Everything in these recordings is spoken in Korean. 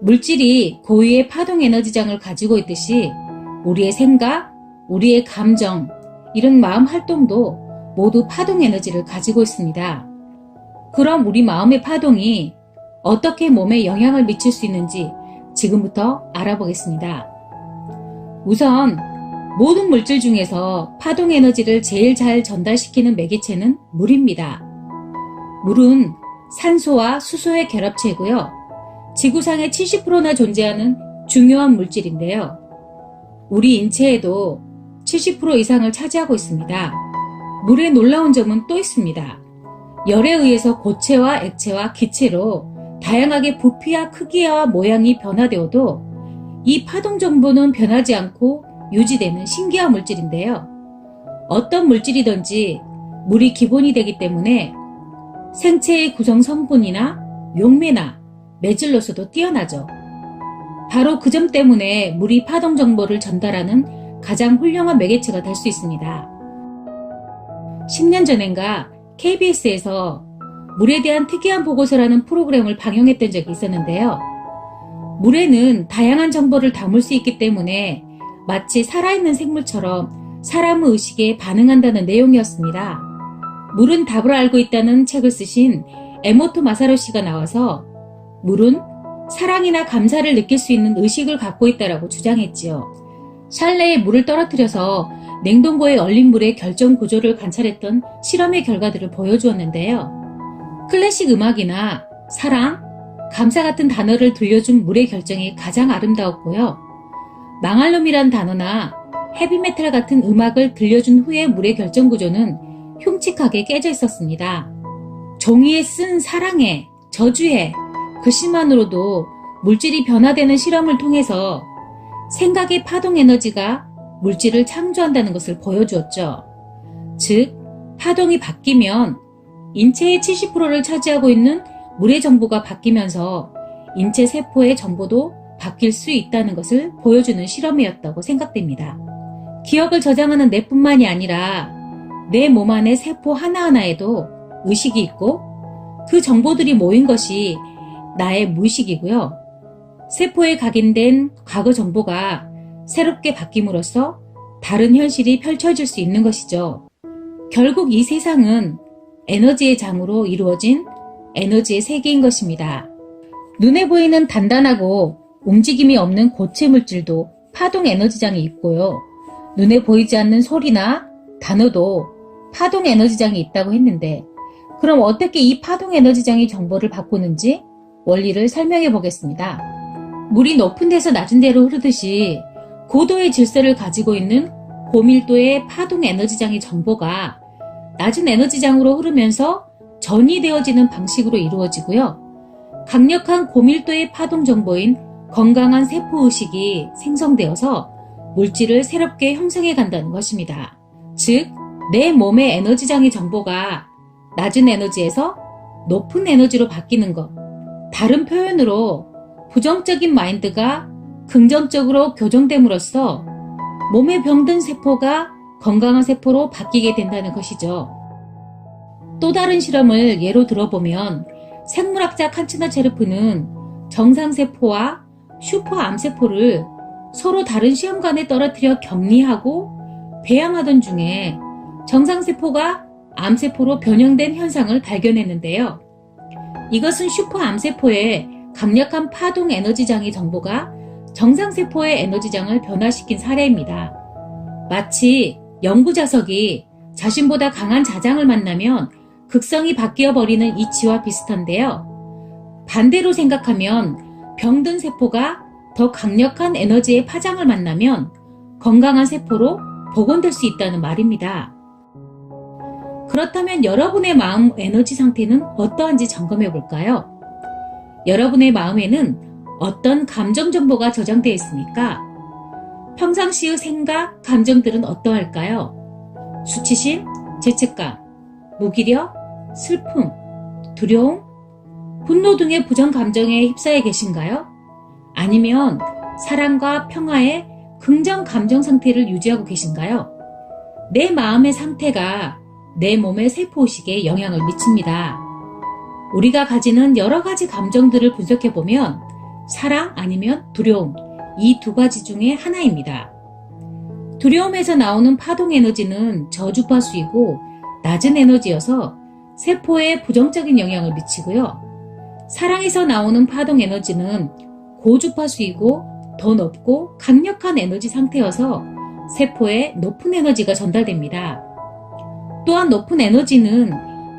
물질이 고유의 파동 에너지장을 가지고 있듯이 우리의 생각, 우리의 감정, 이런 마음 활동도 모두 파동 에너지를 가지고 있습니다. 그럼 우리 마음의 파동이 어떻게 몸에 영향을 미칠 수 있는지 지금부터 알아보겠습니다. 우선 모든 물질 중에서 파동 에너지를 제일 잘 전달시키는 매개체는 물입니다. 물은 산소와 수소의 결합체이고요. 지구상의 70%나 존재하는 중요한 물질인데요. 우리 인체에도 70% 이상을 차지하고 있습니다. 물의 놀라운 점은 또 있습니다. 열에 의해서 고체와 액체와 기체로 다양하게 부피와 크기와 모양이 변화되어도 이 파동 정보는 변하지 않고 유지되는 신기한 물질인데요. 어떤 물질이든지 물이 기본이 되기 때문에 생체의 구성 성분이나 용매나 매질로서도 뛰어나죠. 바로 그 점 때문에 물이 파동 정보를 전달하는 가장 훌륭한 매개체가 될 수 있습니다. 10년 전인가 KBS에서 물에 대한 특이한 보고서라는 프로그램을 방영했던 적이 있었는데요. 물에는 다양한 정보를 담을 수 있기 때문에 마치 살아있는 생물처럼 사람의 의식에 반응한다는 내용이었습니다. 물은 답을 알고 있다는 책을 쓰신 에모토 마사루 씨가 나와서 물은 사랑이나 감사를 느낄 수 있는 의식을 갖고 있다라고 주장했지요. 샬레에 물을 떨어뜨려서 냉동고에 얼린 물의 결정 구조를 관찰했던 실험의 결과들을 보여주었는데요. 클래식 음악이나 사랑, 감사 같은 단어를 들려준 물의 결정이 가장 아름다웠고요. 망할 놈이란 단어나 헤비메탈 같은 음악을 들려준 후에 물의 결정 구조는 흉측하게 깨져 있었습니다. 종이에 쓴 사랑해, 저주해, 글씨만으로도 물질이 변화되는 실험을 통해서 생각의 파동 에너지가 물질을 창조한다는 것을 보여주었죠. 즉, 파동이 바뀌면 인체의 70%를 차지하고 있는 물의 정보가 바뀌면서 인체 세포의 정보도 바뀔 수 있다는 것을 보여주는 실험이었다고 생각됩니다. 기억을 저장하는 뇌뿐만이 아니라 내 몸 안의 세포 하나하나에도 의식이 있고 그 정보들이 모인 것이 나의 무의식이고요. 세포에 각인된 과거 정보가 새롭게 바뀜으로써 다른 현실이 펼쳐질 수 있는 것이죠. 결국 이 세상은 에너지의 장으로 이루어진 에너지의 세계인 것입니다. 눈에 보이는 단단하고 움직임이 없는 고체 물질도 파동 에너지장이 있고요. 눈에 보이지 않는 소리나 단어도 파동 에너지장이 있다고 했는데 그럼 어떻게 이 파동 에너지장이 정보를 바꾸는지 원리를 설명해 보겠습니다. 물이 높은 데서 낮은 데로 흐르듯이 고도의 질서를 가지고 있는 고밀도의 파동 에너지장의 정보가 낮은 에너지장으로 흐르면서 전이되어지는 방식으로 이루어지고요. 강력한 고밀도의 파동 정보인 건강한 세포의식이 생성되어서 물질을 새롭게 형성해 간다는 것입니다. 즉, 내 몸의 에너지장의 정보가 낮은 에너지에서 높은 에너지로 바뀌는 것. 다른 표현으로 부정적인 마인드가 긍정적으로 교정됨으로써 몸에 병든 세포가 건강한 세포로 바뀌게 된다는 것이죠. 또 다른 실험을 예로 들어보면 생물학자 칸츠나 체르프는 정상세포와 슈퍼암세포를 서로 다른 시험관에 떨어뜨려 격리하고 배양하던 중에 정상세포가 암세포로 변형된 현상을 발견했는데요. 이것은 슈퍼암세포의 강력한 파동 에너지장의 정보가 정상세포의 에너지장을 변화시킨 사례입니다. 마치 연구자석이 자신보다 강한 자장을 만나면 극성이 바뀌어버리는 이치와 비슷한데요. 반대로 생각하면 병든 세포가 더 강력한 에너지의 파장을 만나면 건강한 세포로 복원될 수 있다는 말입니다. 그렇다면 여러분의 마음 에너지 상태는 어떠한지 점검해 볼까요? 여러분의 마음에는 어떤 감정 정보가 저장되어 있습니까? 평상시의 생각, 감정들은 어떠할까요? 수치심, 죄책감, 무기력, 슬픔, 두려움, 분노 등의 부정 감정에 휩싸여 계신가요? 아니면 사랑과 평화의 긍정 감정 상태를 유지하고 계신가요? 내 마음의 상태가 내 몸의 세포의식에 영향을 미칩니다. 우리가 가지는 여러 가지 감정들을 분석해보면 사랑 아니면 두려움, 이 두 가지 중에 하나입니다. 두려움에서 나오는 파동 에너지는 저주파수이고 낮은 에너지여서 세포에 부정적인 영향을 미치고요. 사랑에서 나오는 파동 에너지는 고주파수이고 더 높고 강력한 에너지 상태여서 세포에 높은 에너지가 전달됩니다. 또한 높은 에너지는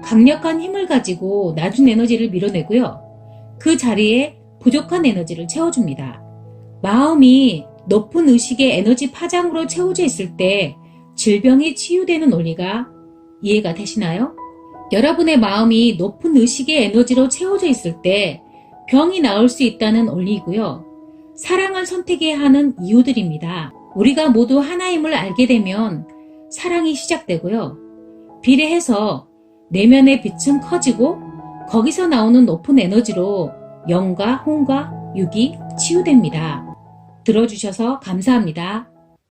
강력한 힘을 가지고 낮은 에너지를 밀어내고요. 그 자리에 부족한 에너지를 채워줍니다. 마음이 높은 의식의 에너지 파장으로 채워져 있을 때 질병이 치유되는 원리가 이해가 되시나요? 여러분의 마음이 높은 의식의 에너지로 채워져 있을 때 병이 나을 수 있다는 원리이고요. 사랑을 선택해야 하는 이유들입니다. 우리가 모두 하나임을 알게 되면 사랑이 시작되고요. 비례해서 내면의 빛은 커지고 거기서 나오는 높은 에너지로 영과 혼과 육이 치유됩니다. 들어주셔서 감사합니다.